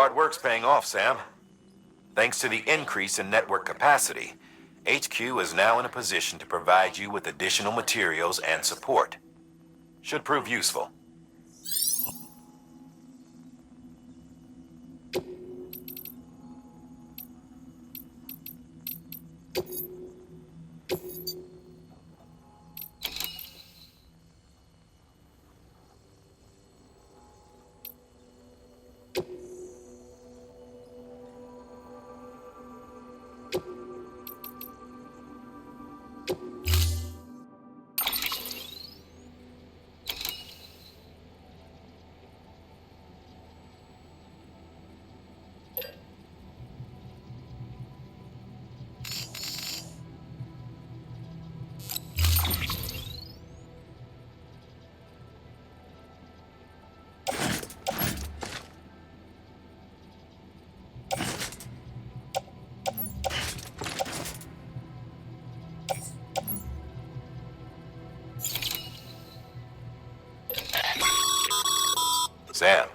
hard work's paying off, Sam. Thanks to the increase in network capacity, HQ is now in a position to provide you with additional materials and support. Should prove useful. Sam,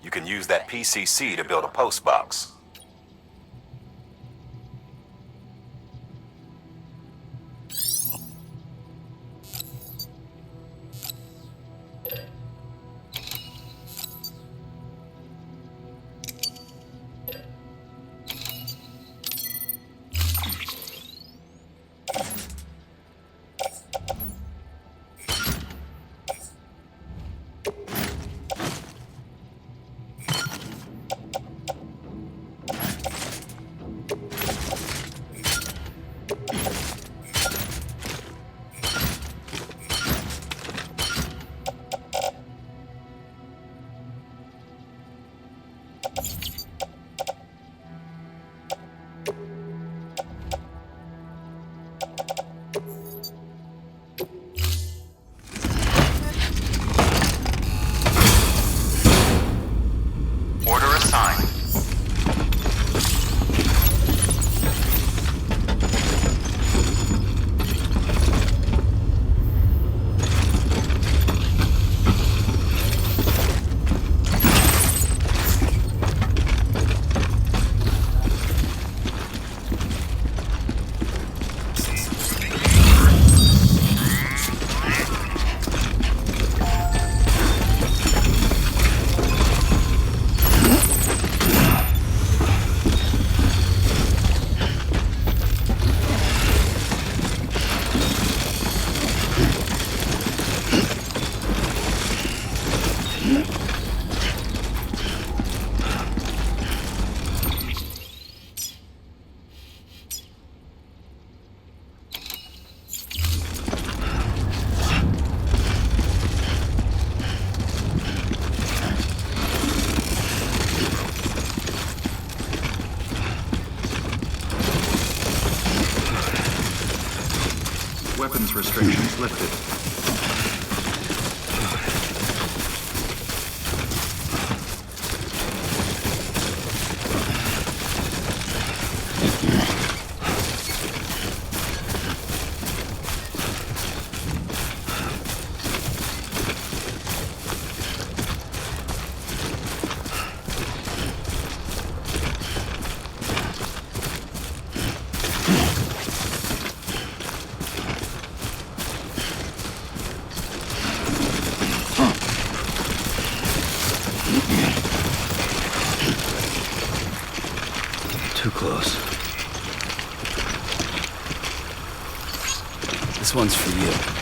you can use that PCC to build a post box. Order assigned. Weapons restrictions lifted. Too close. This one's for you.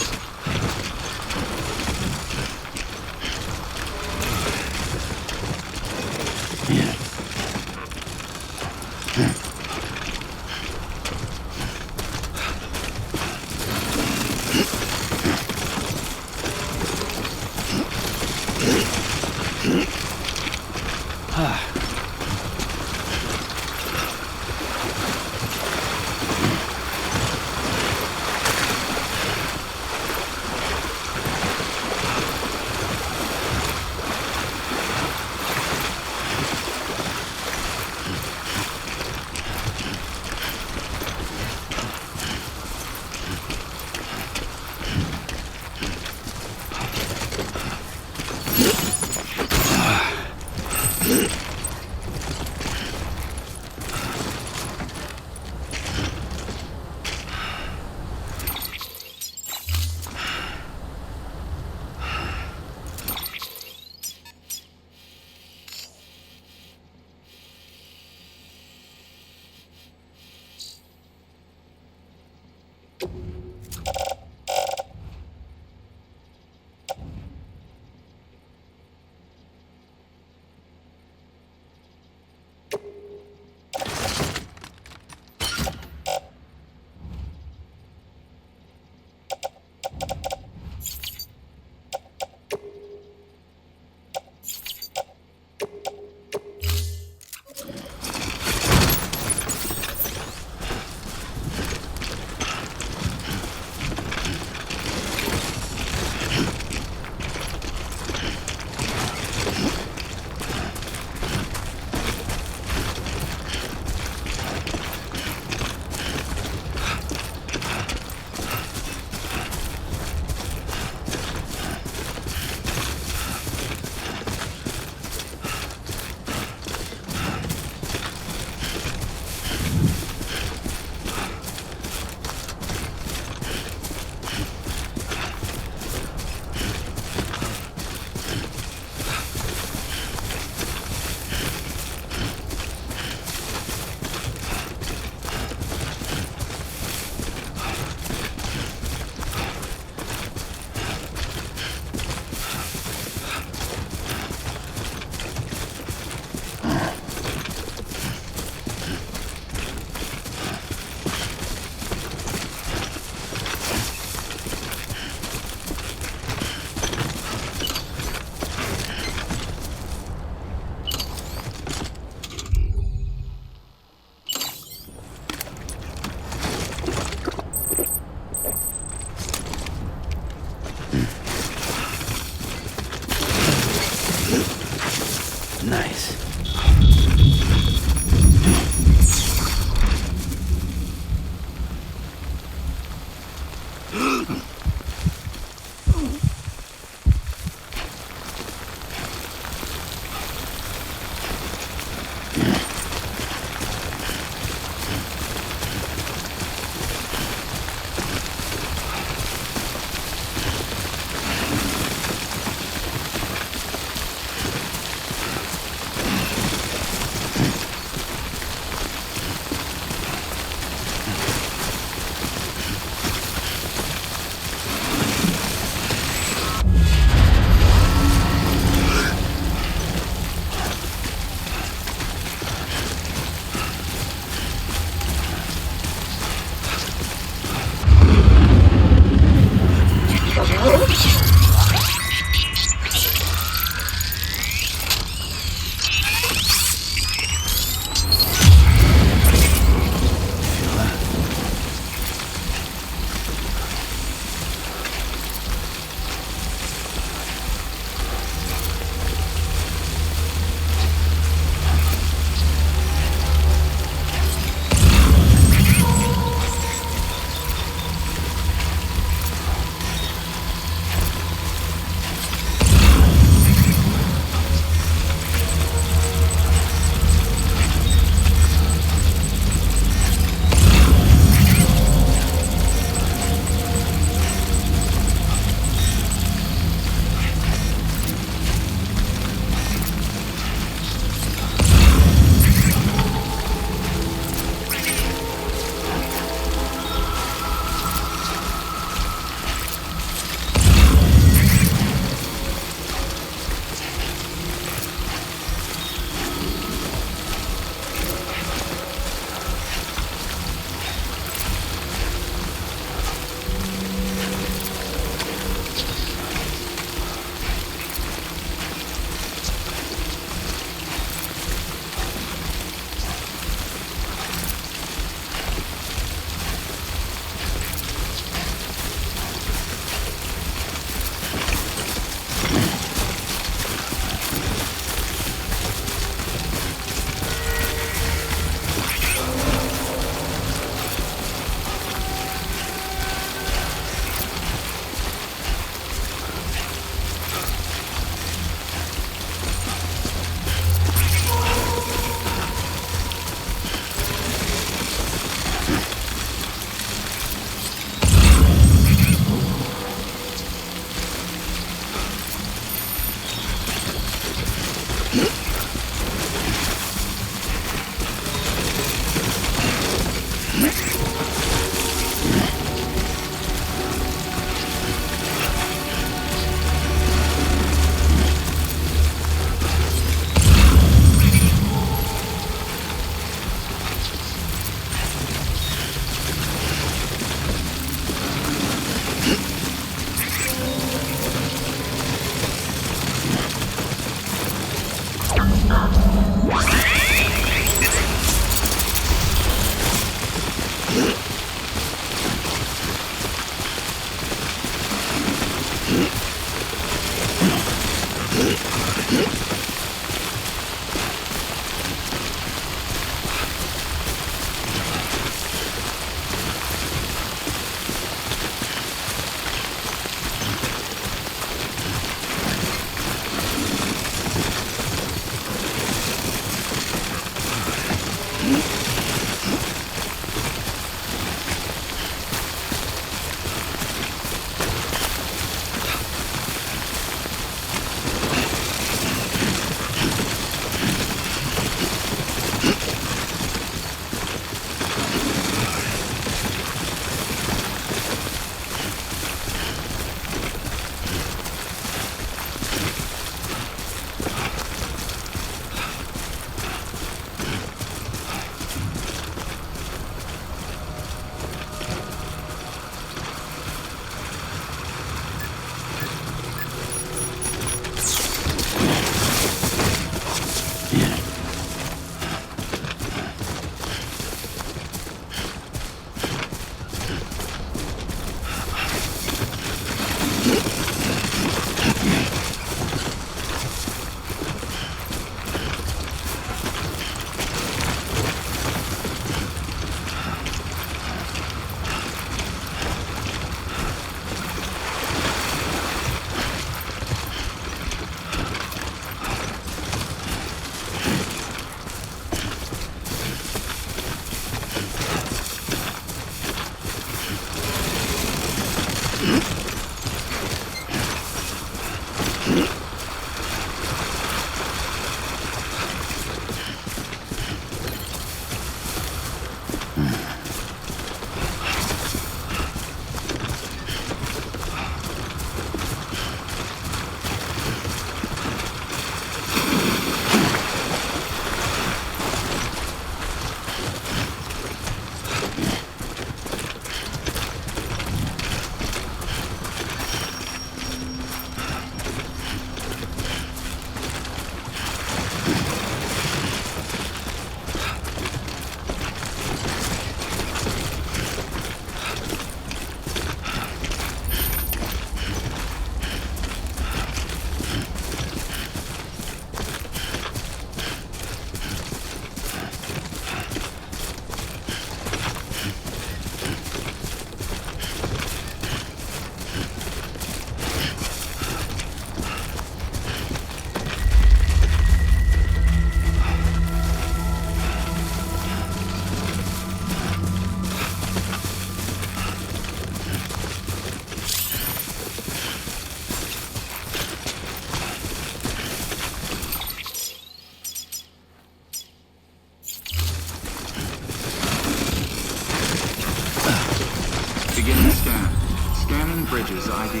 Beginning scan. Scanning bridges ID.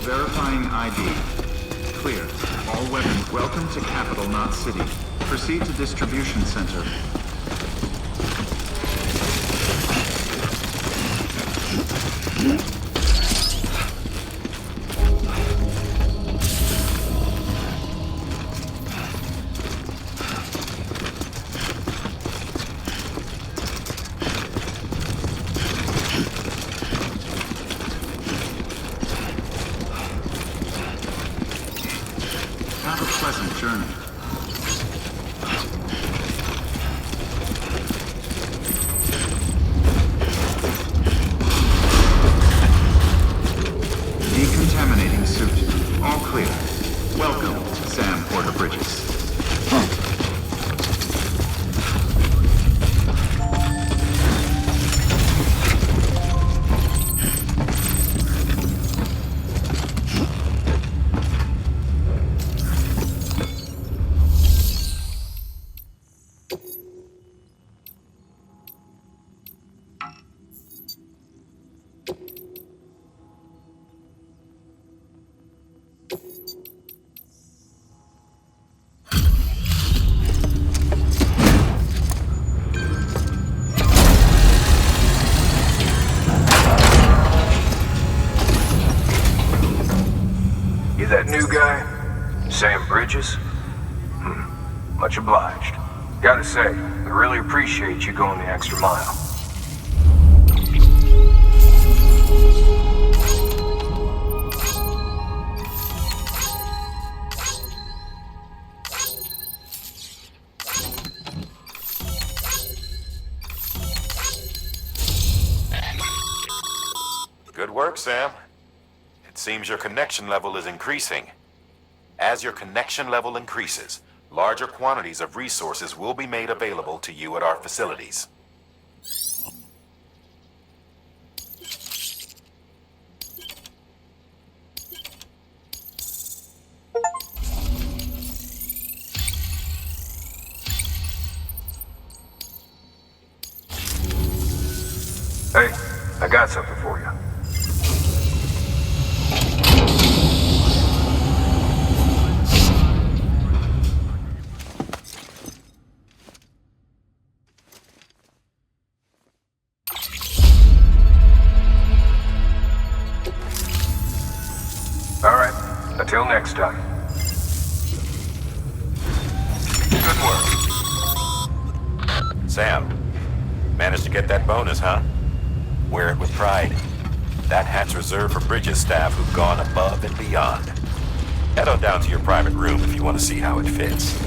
Verifying ID. Clear. All weapons. Welcome to Capital, not City. Proceed to Distribution Center. Have a pleasant journey. Decontaminating suit. All clear. Welcome, Sam Porter Bridges. You that new guy? Sam Bridges? Much obliged. Gotta say, I really appreciate you going the extra mile. Good work, Sam. It seems your connection level is increasing. As your connection level increases, larger quantities of resources will be made available to you at our facilities. Hey, I got something for you. All right, until next time. Good work. Sam, managed to get that bonus, huh? Wear it with pride. That hat's reserved for Bridges staff who've gone above and beyond. Head on down to your private room if you want to see how it fits.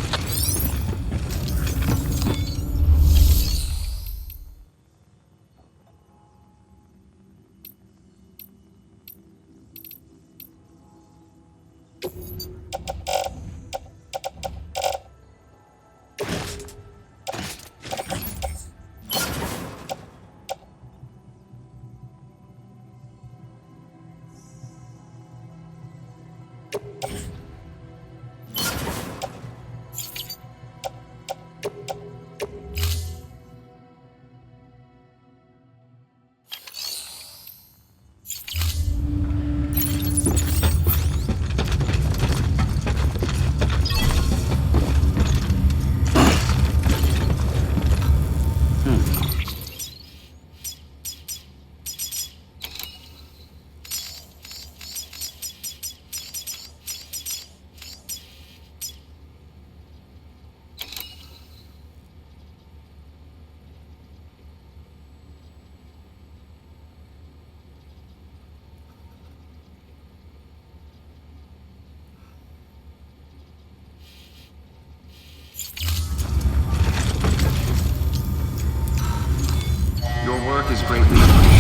is greatly appreciated.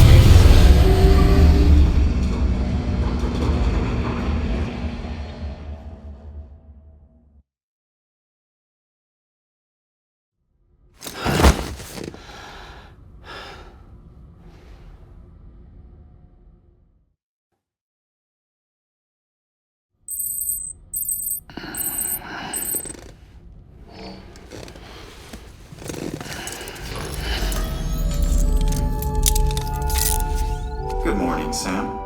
Good morning, Sam.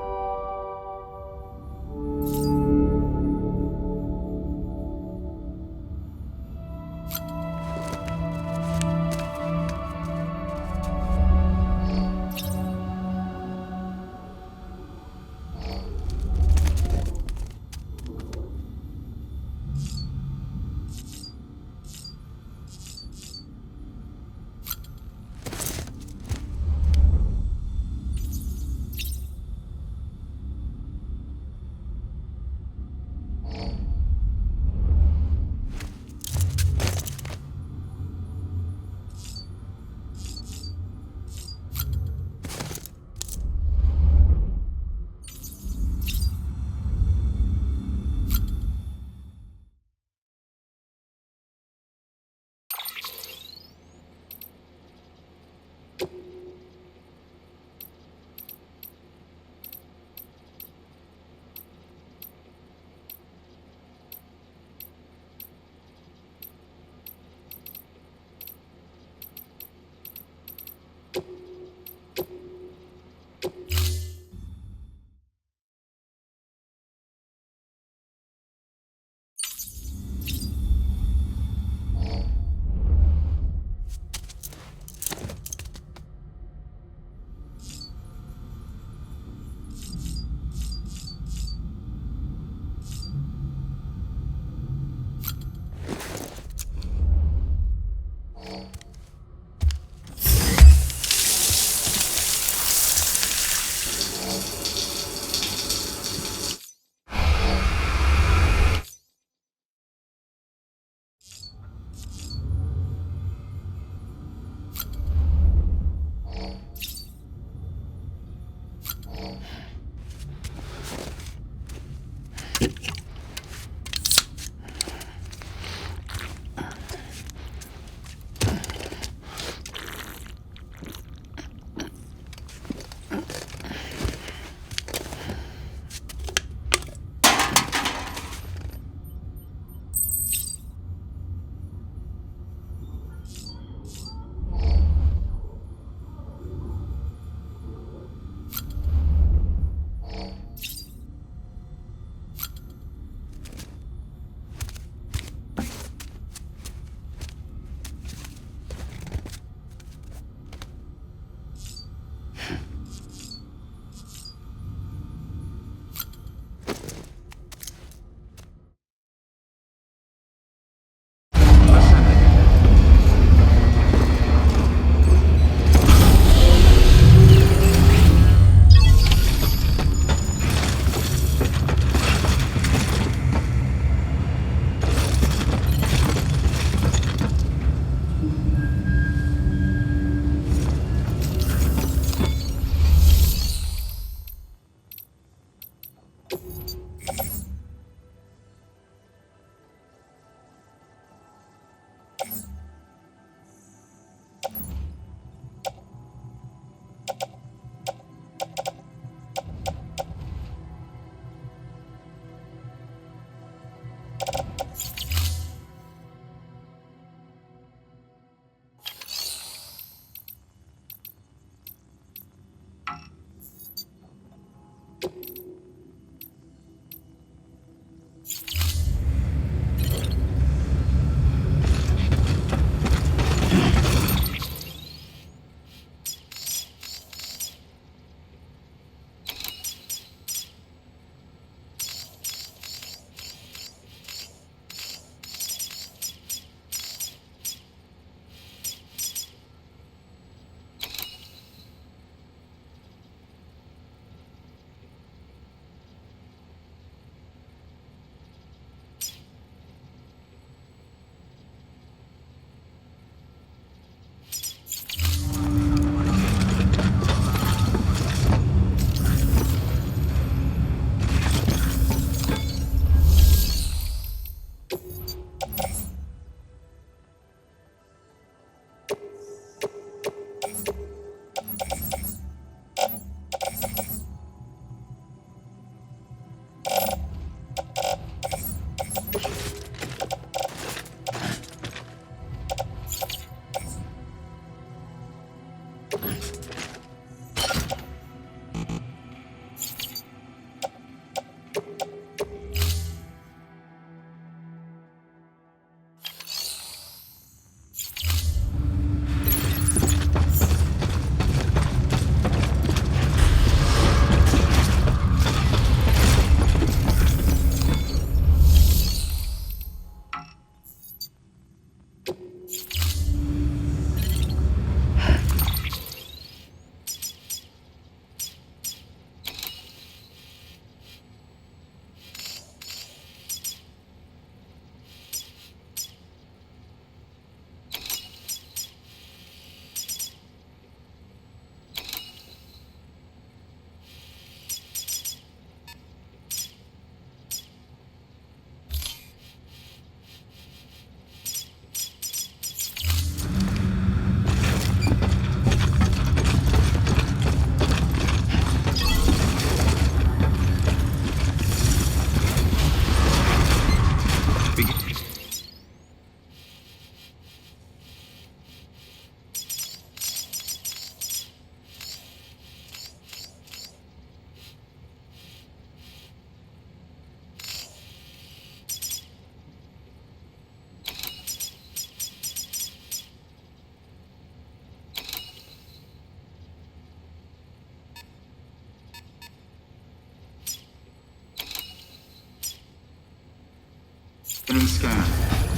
Beginning scan.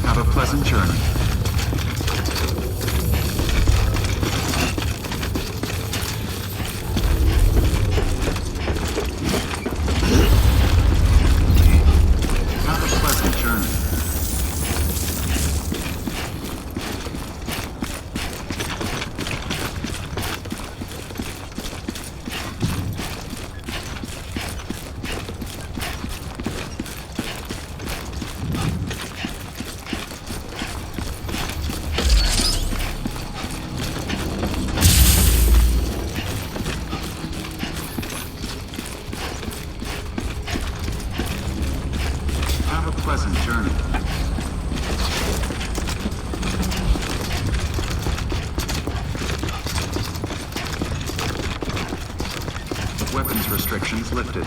Have a pleasant journey. Have a pleasant journey. Have a pleasant journey. Weapons restrictions lifted.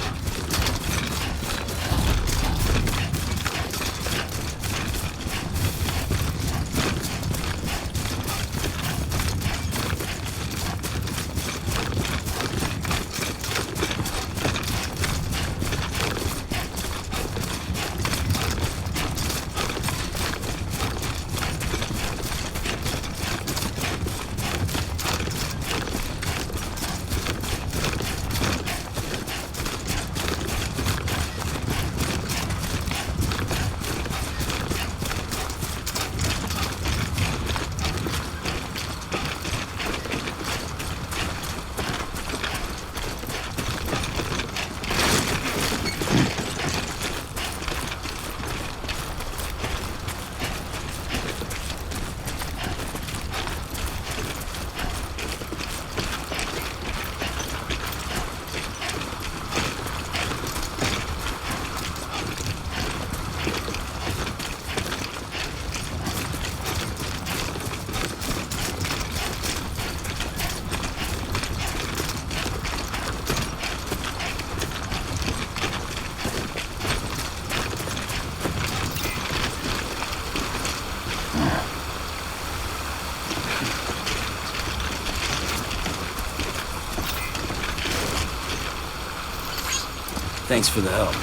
Thanks for the help.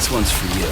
This one's for you.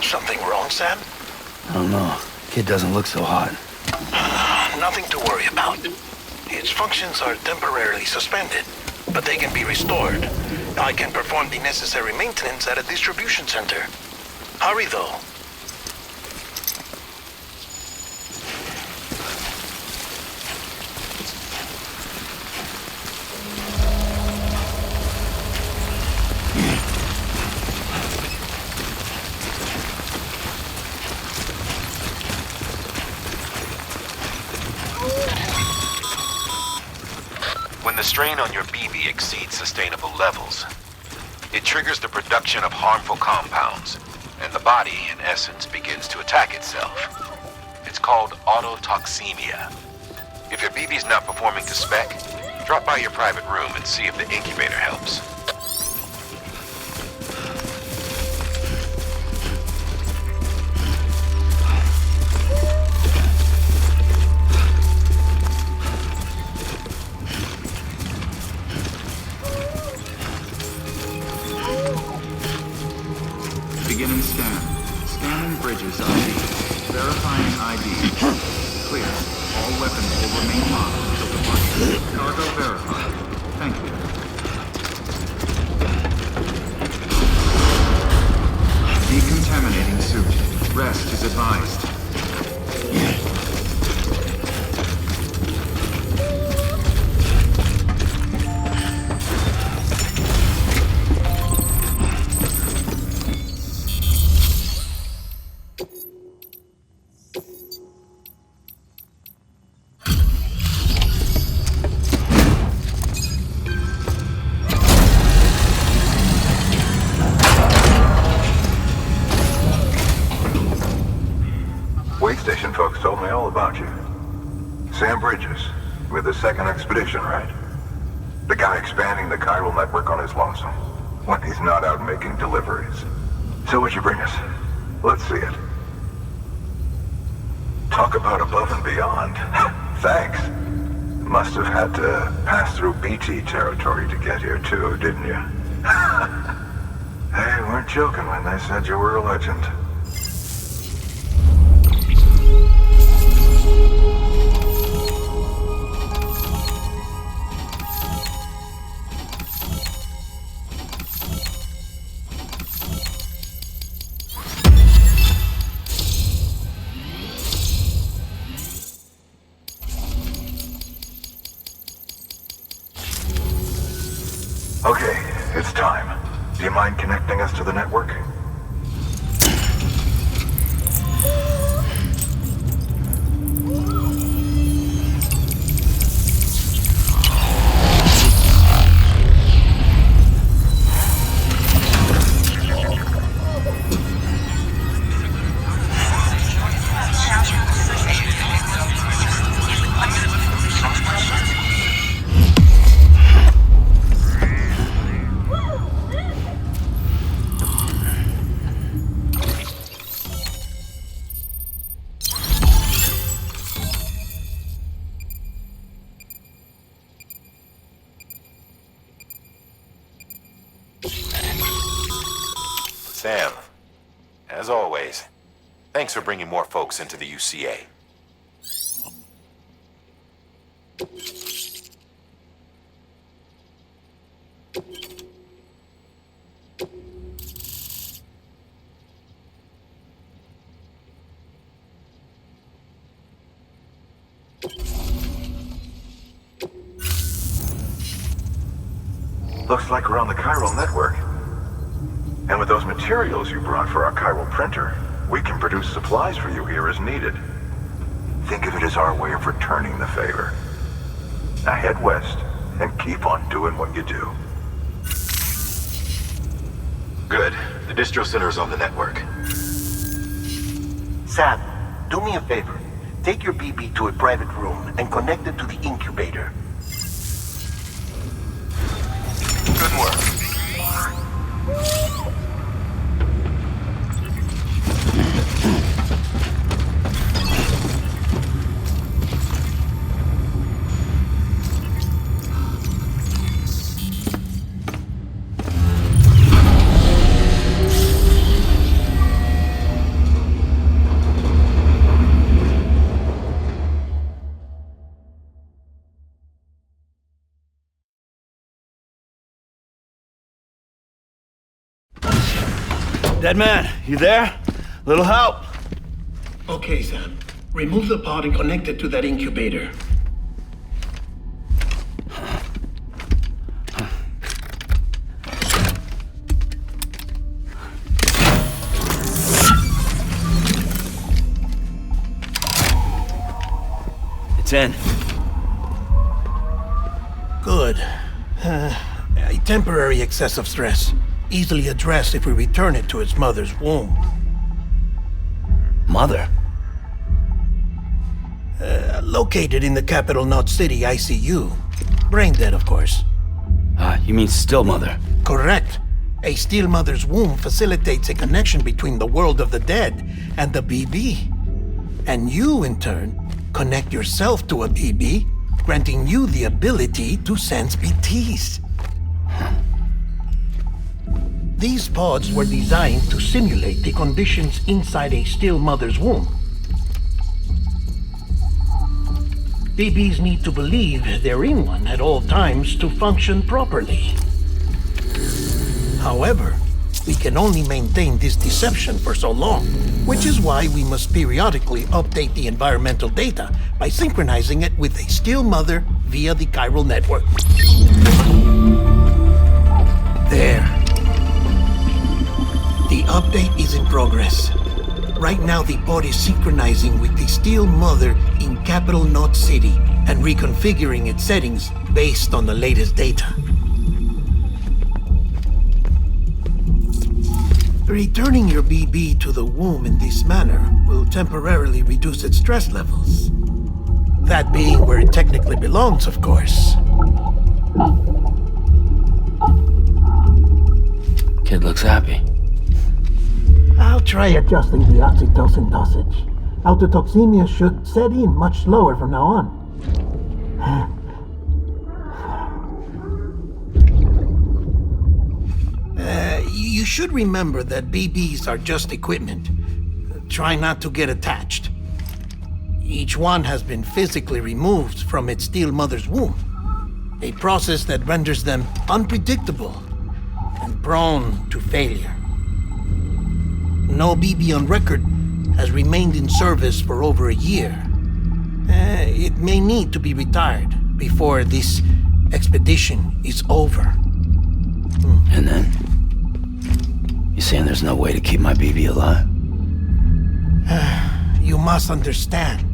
Something wrong, Sam? I don't know. Kid doesn't look so hot. Nothing to worry about. Its functions are temporarily suspended, but they can be restored. I can perform the necessary maintenance at a distribution center. Hurry, though. When the strain on your BB exceeds sustainable levels, it triggers the production of harmful compounds, and the body, in essence, begins to attack itself. It's called autotoxemia. If your BB's not performing to spec, drop by your private room and see if the incubator helps. Beginning scan. Scanning bridges ID. Verifying ID. Clear. All weapons will remain locked until departure. Cargo verified. Thank you. Decontaminating suit. Rest is advised. Way station folks told me all about you. Sam Bridges, with the second expedition, right? The guy expanding the chiral network on his lonesome, when he's not out making deliveries. So what'd you bring us? Let's see it. Talk about above and beyond. Thanks. Must have had to pass through BT territory to get here too, didn't you? They weren't joking when they said you were a legend. Okay, it's time. Do you mind connecting us to the network? Sam, as always, thanks for bringing more folks into the UCA. Looks like we're on the chiral network. And with those materials you brought for our chiral printer, we can produce supplies for you here as needed. Think of it as our way of returning the favor. Now head west and keep on doing what you do. Good. The distro center is on the network. Sam, do me a favor. Take your BB to a private room and connect it to the incubator. Good work. Dead man, you there? Little help. Okay, Sam. Remove the pod and connect it to that incubator. It's in. Good. A temporary excess of stress. Easily addressed if we return it to its mother's womb. Mother? Located in the capital Knot City ICU. Brain dead, of course. You mean still mother? Correct. A steel mother's womb facilitates a connection between the world of the dead and the BB. And you, in turn, connect yourself to a BB, granting you the ability to sense BTs. These pods were designed to simulate the conditions inside a still mother's womb. BBs need to believe they're in one at all times to function properly. However, we can only maintain this deception for so long, which is why we must periodically update the environmental data by synchronizing it with a still mother via the chiral network. There. The update is in progress. Right now, the pod is synchronizing with the Steel Mother in Capital Knot City and reconfiguring its settings based on the latest data. Returning your BB to the womb in this manner will temporarily reduce its stress levels. That being where it technically belongs, of course. Kid looks happy. I'll try adjusting the oxytocin dosage. Autotoxemia should set in much slower from now on. You should remember that BBs are just equipment. Try not to get attached. Each one has been physically removed from its steel mother's womb. A process that renders them unpredictable and prone to failure. No BB on record has remained in service for over a year. It may need to be retired before this expedition is over. And then? You saying there's no way to keep my BB alive? You must understand,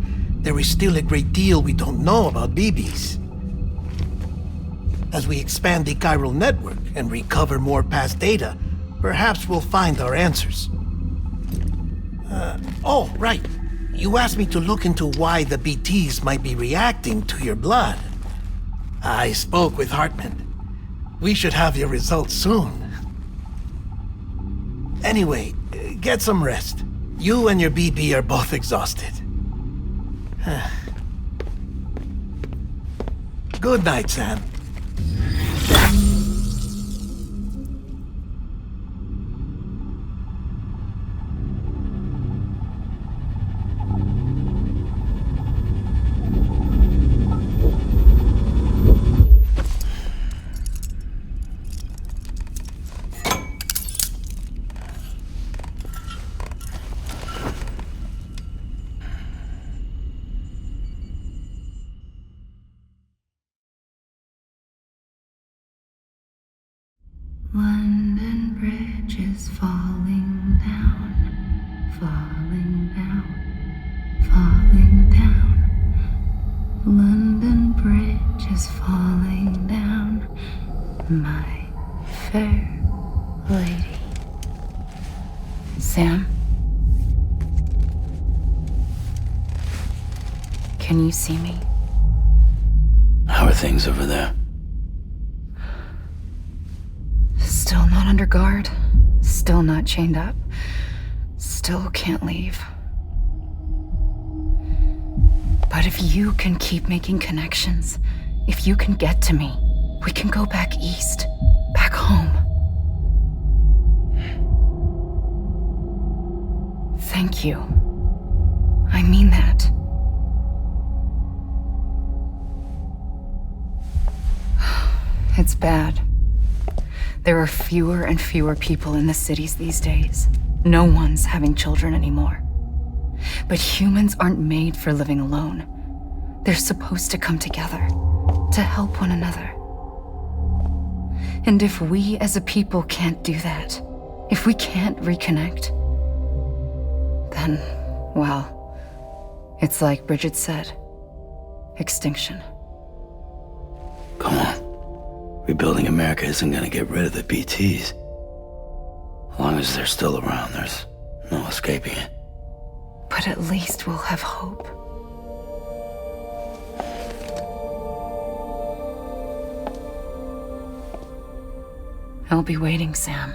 there is still a great deal we don't know about BBs. As we expand the chiral network and recover more past data, perhaps we'll find our answers. Oh, right. You asked me to look into why the BTs might be reacting to your blood. I spoke with Hartman. We should have your results soon. Anyway, get some rest. You and your BB are both exhausted. Good night, Sam. London Bridge is falling down, falling down, falling down. London Bridge is falling down, my fair lady. Sam? Can you see me? How are things over there? Still not under guard, still not chained up, still can't leave. But if you can keep making connections, if you can get to me, we can go back east, back home. Thank you. I mean that. It's bad. There are fewer and fewer people in the cities these days. No one's having children anymore. But humans aren't made for living alone. They're supposed to come together, to help one another. And if we as a people can't do that, if we can't reconnect, then, well, it's like Bridget said, extinction. Come on. Rebuilding America isn't gonna get rid of the BTs. As long as they're still around, there's no escaping it. But at least we'll have hope. I'll be waiting, Sam.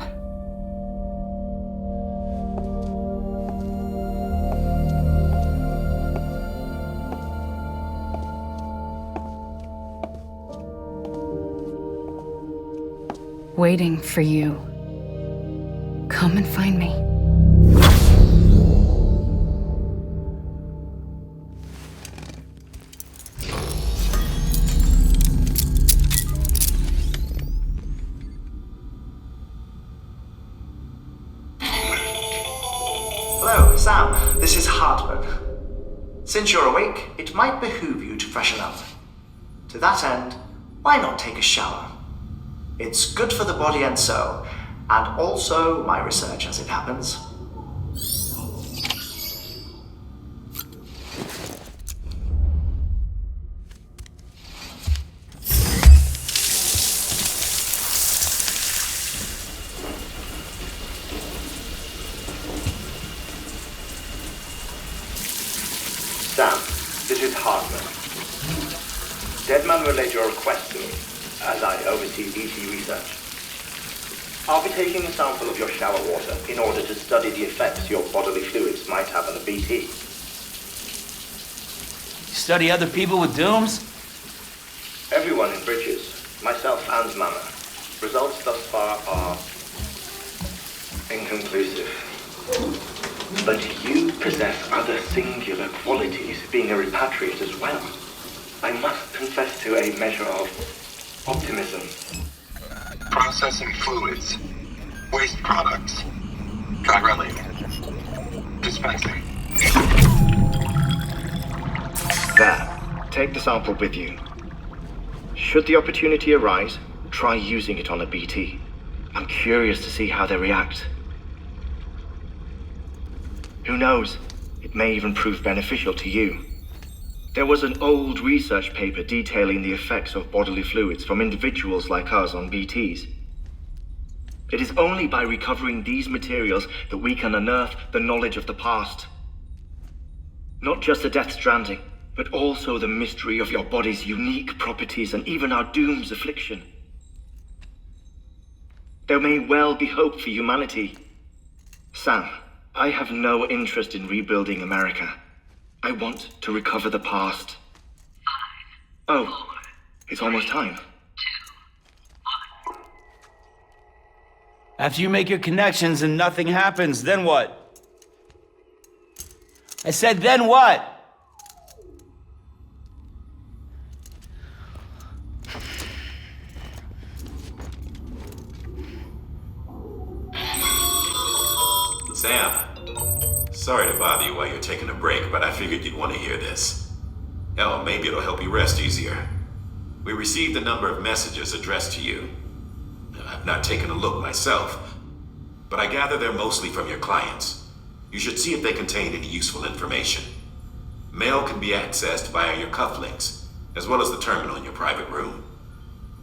Waiting for you. Come and find me. Hello, Sam. This is Hartman. Since you're awake, it might behoove you to freshen up. To that end, why not take a shower? It's good for the body and soul, and also my research as it happens. Sam, this is Hartman. Deadman relayed your request to me, as I oversee BT research. I'll be taking a sample of your shower water in order to study the effects your bodily fluids might have on a BT. You study other people with dooms? Everyone in Bridges, myself and Mama. Results thus far are inconclusive. But you possess other singular qualities, being a repatriate as well. I must confess to a measure of optimism. Processing fluids. Waste products. Dry relic. Dispensing. There. Take the sample with you. Should the opportunity arise, try using it on a BT. I'm curious to see how they react. Who knows? It may even prove beneficial to you. There was an old research paper detailing the effects of bodily fluids from individuals like us on BTs. It is only by recovering these materials that we can unearth the knowledge of the past. Not just the Death Stranding, but also the mystery of your body's unique properties and even our doom's affliction. There may well be hope for humanity. Sam, I have no interest in rebuilding America. I want to recover the past. 5, 4, it's almost time. 2, 1. After you make your connections and nothing happens, then what? I said, then what? Sam, sorry to bother you while you're taking a break, but I figured you'd want to hear this. Hell, maybe it'll help you rest easier. We received a number of messages addressed to you. I've not taken a look myself, but I gather they're mostly from your clients. You should see if they contain any useful information. Mail can be accessed via your cufflinks, as well as the terminal in your private room.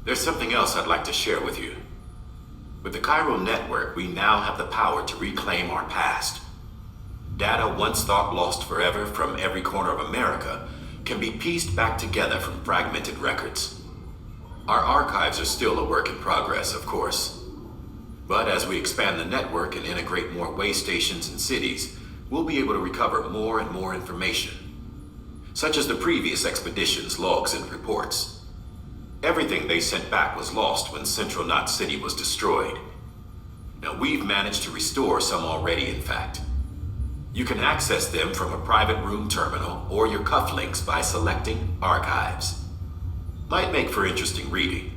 There's something else I'd like to share with you. With the Chiral Network, we now have the power to reclaim our past. Data once thought lost forever from every corner of America can be pieced back together from fragmented records. Our archives are still a work in progress, of course. But as we expand the network and integrate more way stations and cities, we'll be able to recover more and more information, such as the previous expedition's logs and reports. Everything they sent back was lost when Central Knot City was destroyed. Now, we've managed to restore some already, in fact. You can access them from a private room terminal or your cufflinks by selecting Archives. Might make for interesting reading.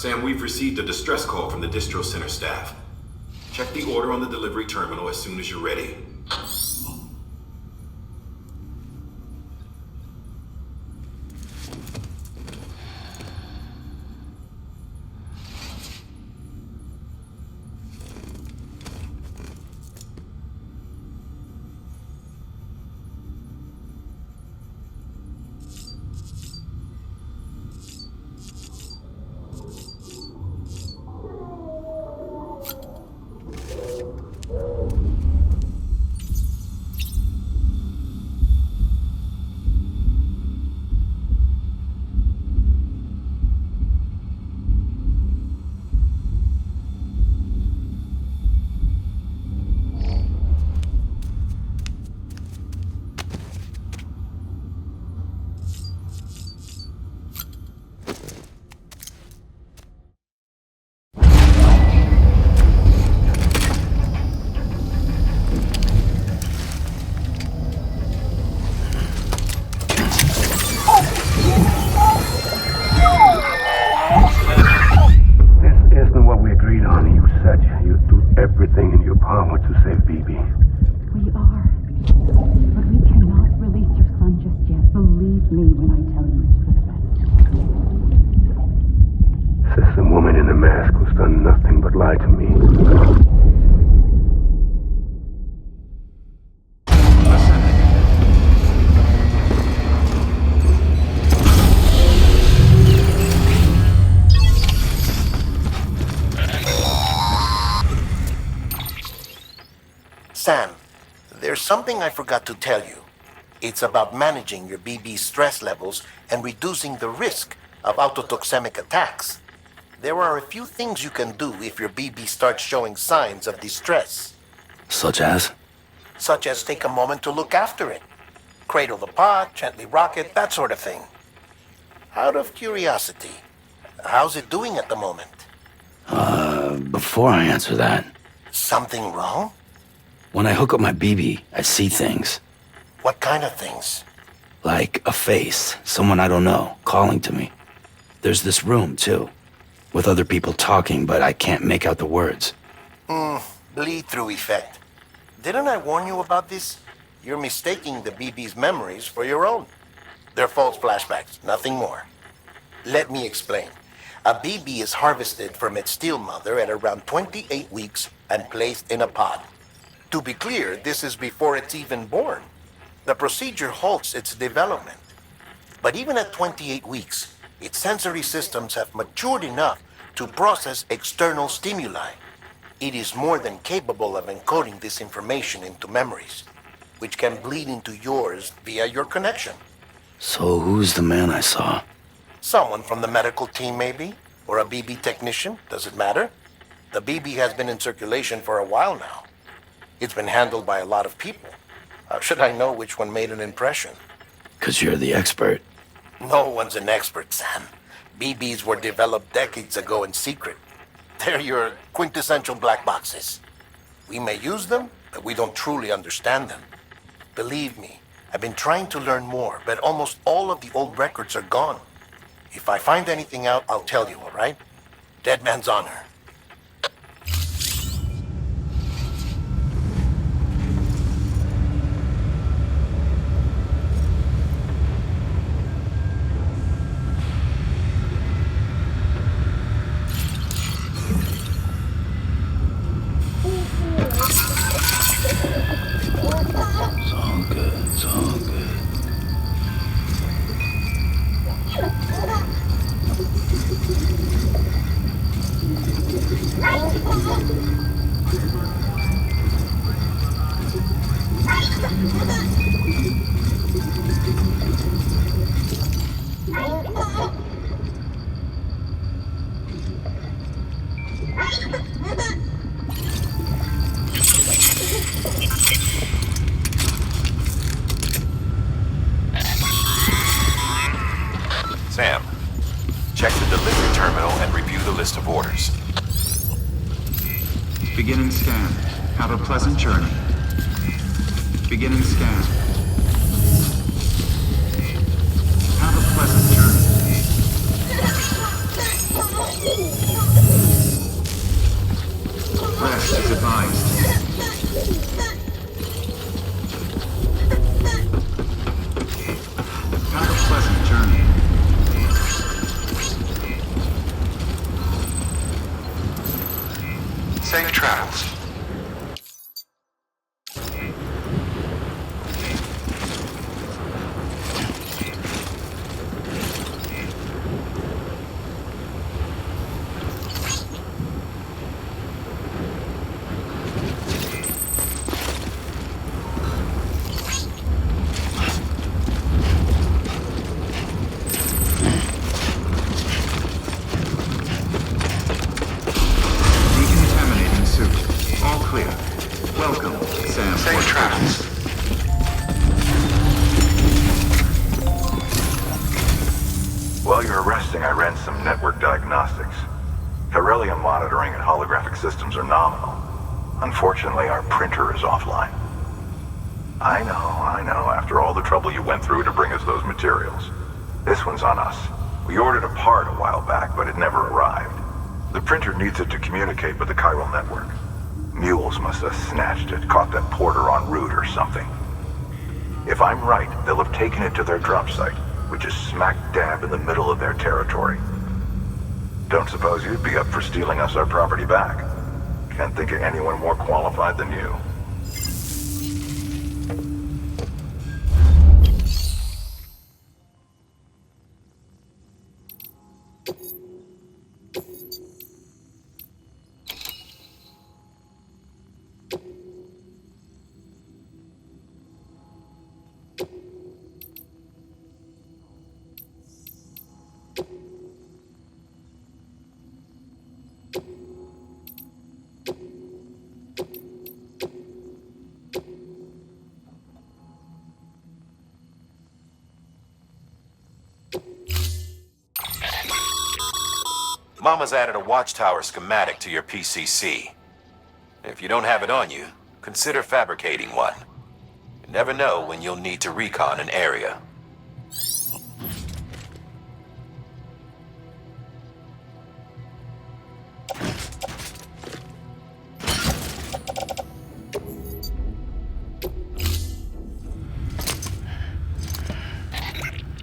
Sam, we've received a distress call from the distro center staff. Check the order on the delivery terminal as soon as you're ready. Everything in your power to save BB. We are. But we cannot release your son just yet. Believe me when I tell you it's for the best. Says the woman in the mask who's done nothing but lie to me. Sam, there's something I forgot to tell you. It's about managing your BB stress levels and reducing the risk of autotoxemic attacks. There are a few things you can do if your BB starts showing signs of distress. Such as? Such as take a moment to look after it. Cradle the pod, gently rock it, that sort of thing. Out of curiosity, how's it doing at the moment? Before I answer that, Something wrong? when I hook up my BB, I see things. What kind of things? Like a face, someone I don't know, calling to me. There's this room, too, with other people talking, but I can't make out the words. Bleed-through effect. Didn't I warn you about this? You're mistaking the BB's memories for your own. They're false flashbacks, nothing more. Let me explain. A BB is harvested from its steel mother at around 28 weeks and placed in a pod. To be clear, this is before it's even born. The procedure halts its development. But even at 28 weeks, its sensory systems have matured enough to process external stimuli. It is more than capable of encoding this information into memories, which can bleed into yours via your connection. So who's the man I saw? Someone from the medical team, maybe? Or a BB technician? Does it matter? The BB has been in circulation for a while now. It's been handled by a lot of people. How should I know which one made an impression? 'Cause you're the expert. No one's an expert, Sam. BBs were developed decades ago in secret. They're your quintessential black boxes. We may use them, but we don't truly understand them. Believe me, I've been trying to learn more, but almost all of the old records are gone. If I find anything out, I'll tell you, all right? Dead man's honor. It's all good, it's all good. Sam, check the delivery terminal and review the list of orders. Beginning scan. Have a pleasant journey. Beginning scan. Have a pleasant journey. Rest is advised. Have a pleasant journey. Safe travels. Decontaminating suit. All clear. Welcome, Sam. Safe travels. While you were resting, I ran some network diagnostics. Beryllium monitoring and holographic systems are nominal. Unfortunately, our printer is offline. I know, after all the trouble you went through to bring us those materials. This one's on us. We ordered a part a while back, but it never arrived. The printer needs it to communicate with the chiral network. Mules must have snatched it, caught that porter en route or something. If I'm right, they'll have taken it to their drop site, which is smack dab in the middle of their territory. Don't suppose you'd be up for stealing us our property back? Can't think of anyone more qualified than you. Mama's added a watchtower schematic to your PCC. If you don't have it on you, consider fabricating one. You never know when you'll need to recon an area.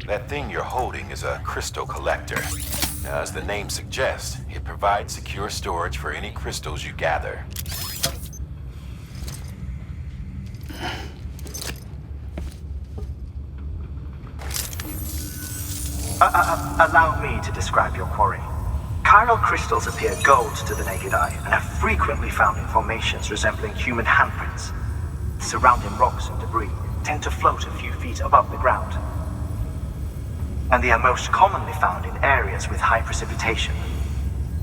That thing you're holding is a crystal collector. Now, as the name suggests, it provides secure storage for any crystals you gather. Allow me to describe your quarry. Chiral crystals appear gold to the naked eye and are frequently found in formations resembling human handprints. Surrounding rocks and debris tend to float a few feet above the ground. And they are most commonly found in areas with high precipitation.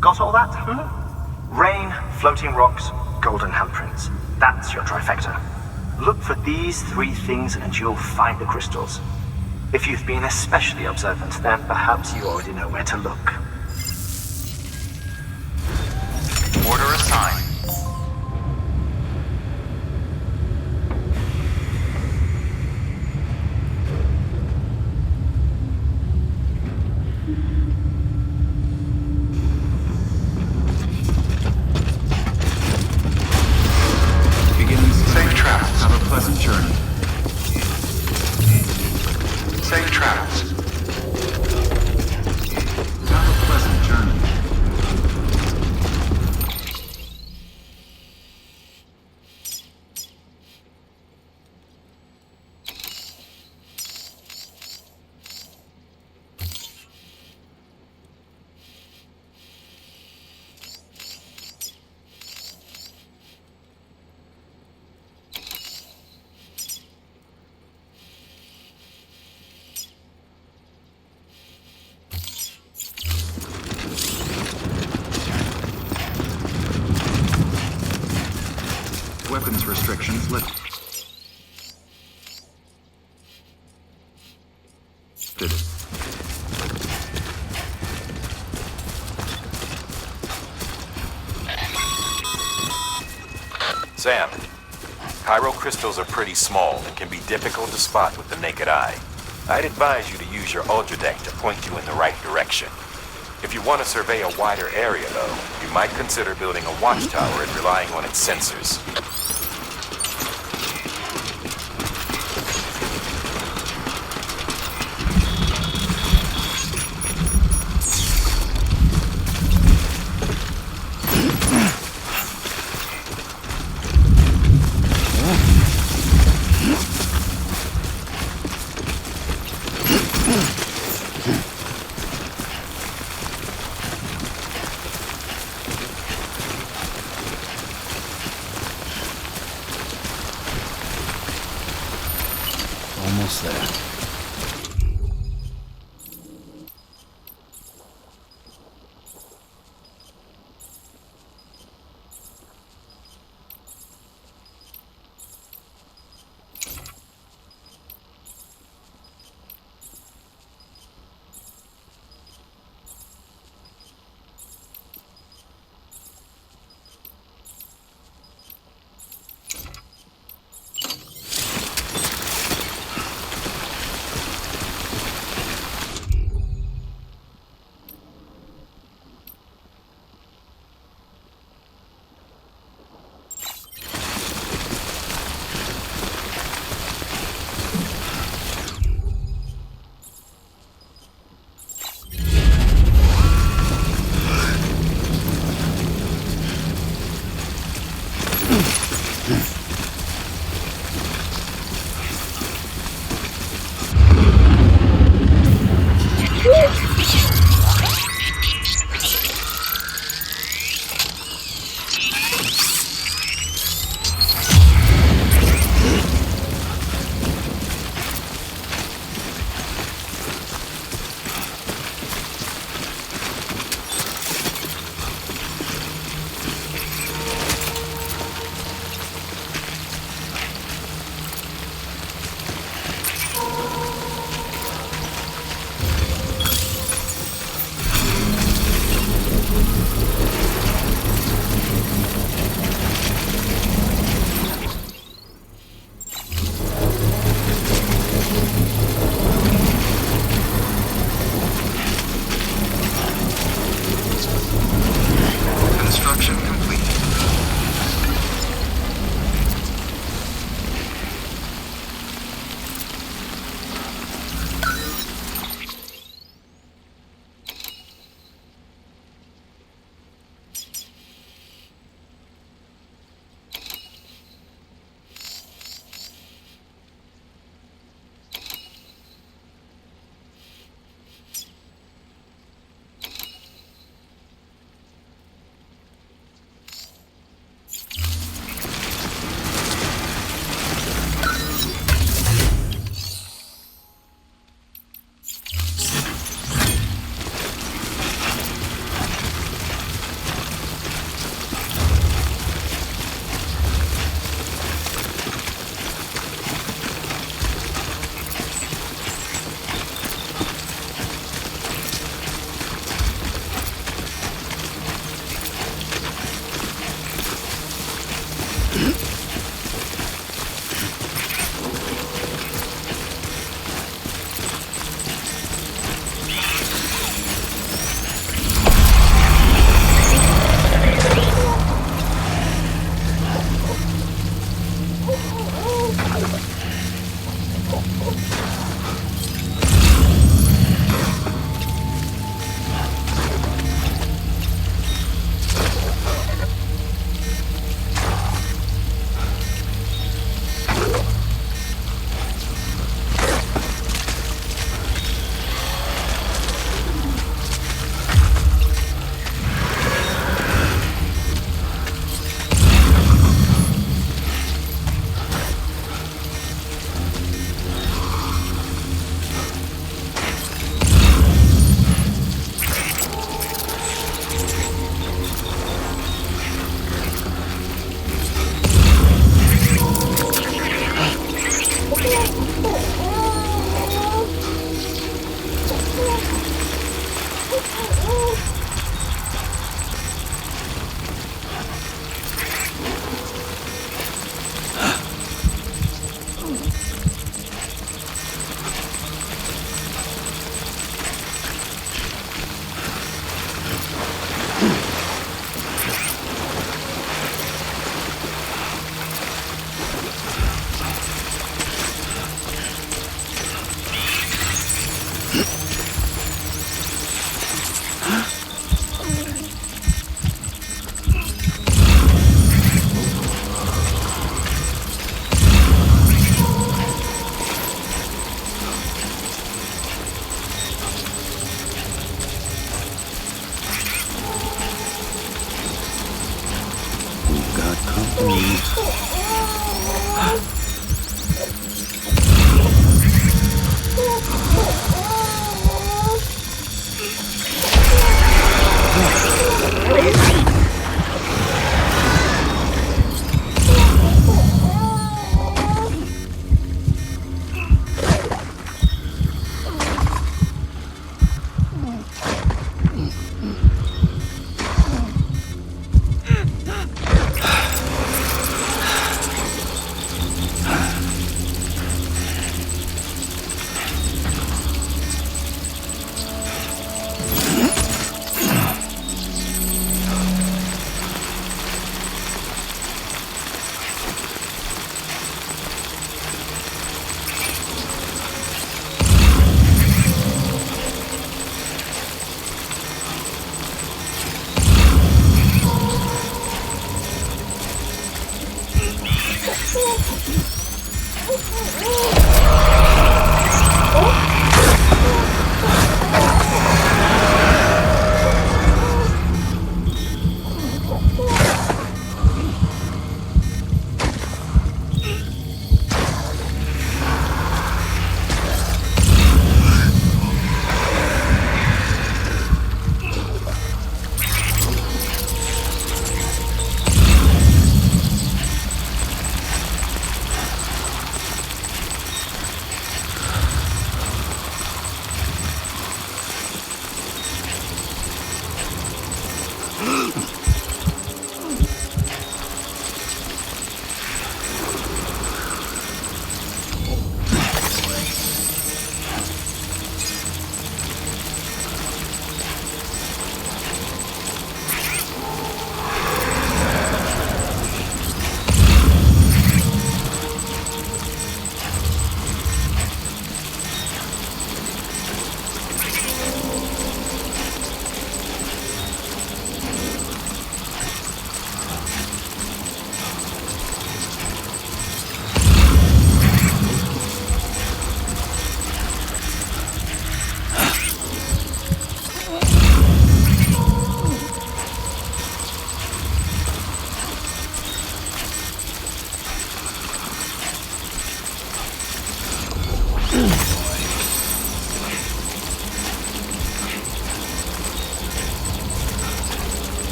Got all that? Rain, floating rocks, golden handprints. That's your trifecta. Look for these three things and you'll find the crystals. If you've been especially observant, then perhaps you already know where to look. Order assigned. Safe travels. Have a pleasant journey. Safe travels. Have a pleasant journey. Weapons restrictions lifted. Sam, chiral crystals are pretty small and can be difficult to spot with the naked eye. I'd advise you to use your ultradeck to point you in the right direction. If you want to survey a wider area, though, you might consider building a watchtower and relying on its sensors. Almost there.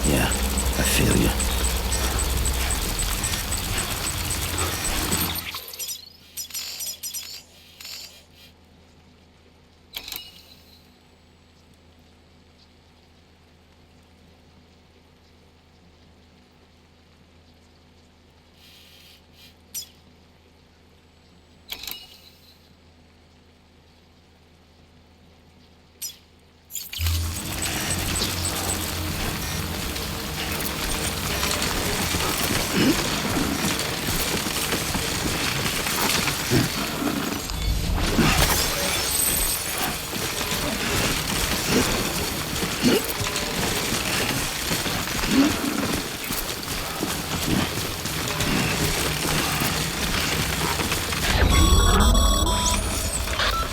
Yeah, I feel you.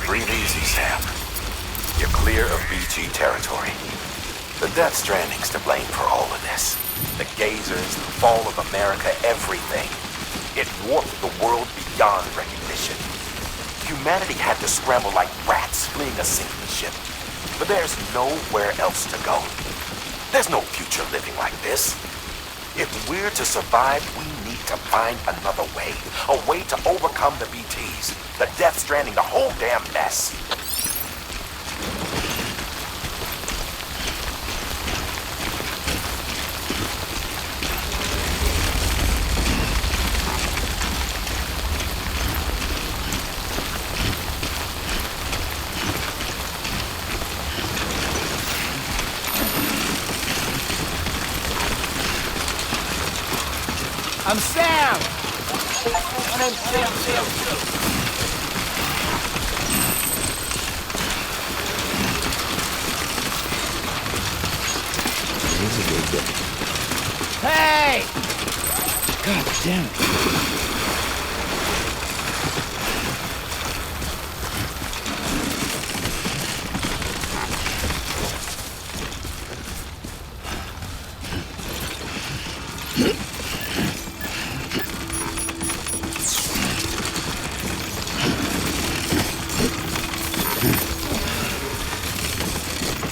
Breathe easy, Sam. You're clear of BG territory. The Death Stranding's to blame for all of this. The gazers, the fall of America, everything. It warped the world beyond recognition. Humanity had to scramble like rats fleeing a sinking ship. But there's nowhere else to go. There's no future living like this. If we're to survive, we need to find another way. A way to overcome the BTs, the Death Stranding, the whole damn mess. I'm Sam! My name's Sam. Hey! God damn it.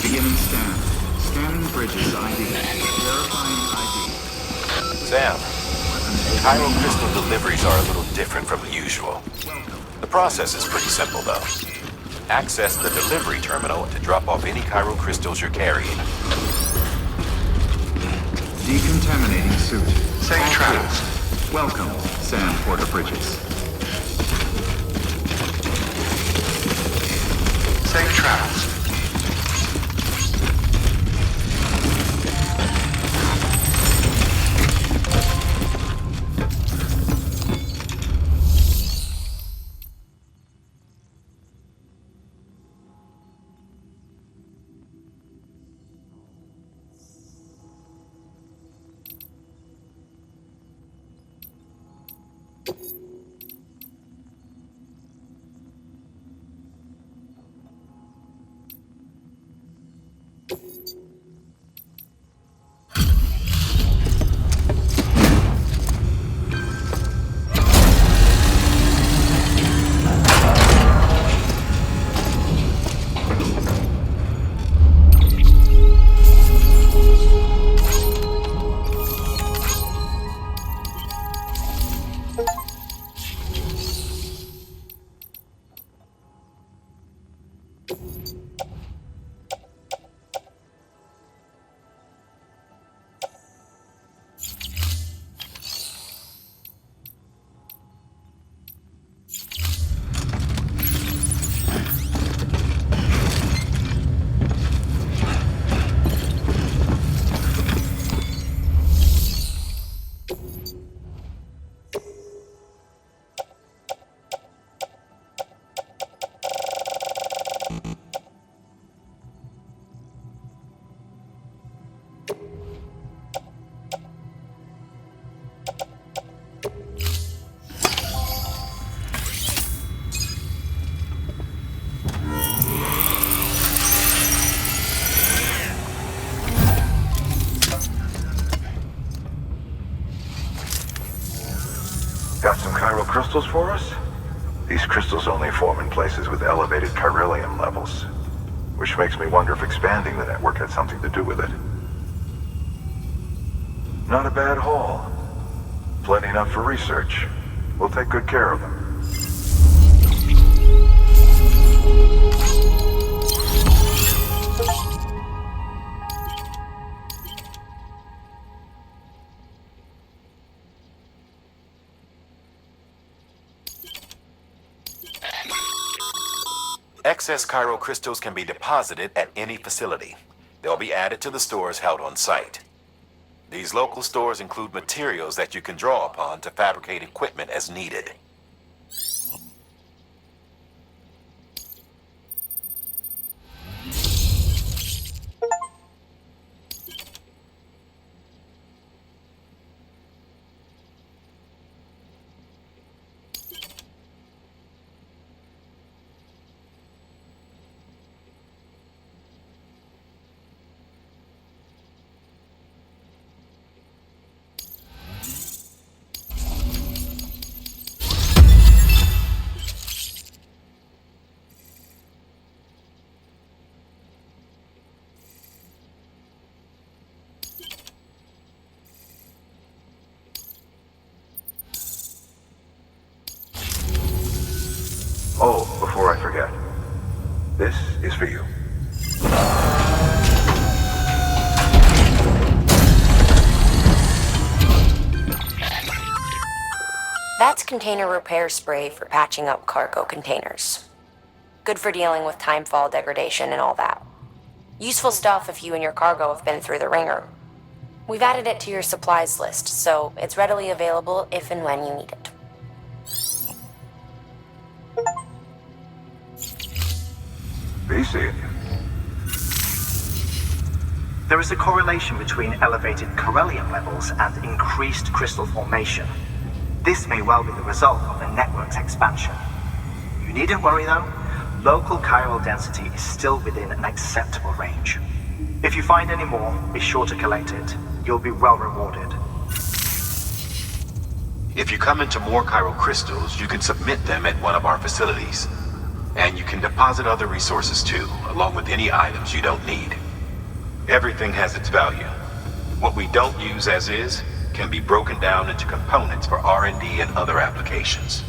Beginning scan. Scanning bridges ID. Verifying ID. Sam, Cairo crystal deliveries are a little different from the usual. The process is pretty simple, though. Access the delivery terminal to drop off any Cairo crystals you're carrying. Decontaminating suit. Safe travels. Welcome, Sam Porter Bridges. Safe travels. Got some chiral crystals for us? These crystals only form in places with elevated chiralium levels, which makes me wonder if expanding the network had something to do with it. Not a bad haul. Plenty enough for research. We'll take good care of them. Excess chiral crystals can be deposited at any facility. They'll be added to the stores held on site. These local stores include materials that you can draw upon to fabricate equipment as needed. Oh, before I forget, this is for you. That's container repair spray for patching up cargo containers. Good for dealing with timefall degradation and all that. Useful stuff if you and your cargo have been through the ringer. We've added it to your supplies list, so it's readily available if and when you need it. BC. There is a correlation between elevated chiralium levels and increased crystal formation. This may well be the result of the network's expansion. You needn't worry though. Local chiral density is still within an acceptable range. If you find any more, be sure to collect it. You'll be well rewarded. If you come into more chiral crystals, you can submit them at one of our facilities. And you can deposit other resources too, along with any items you don't need. Everything has its value. What we don't use as is can be broken down into components for R&D and other applications.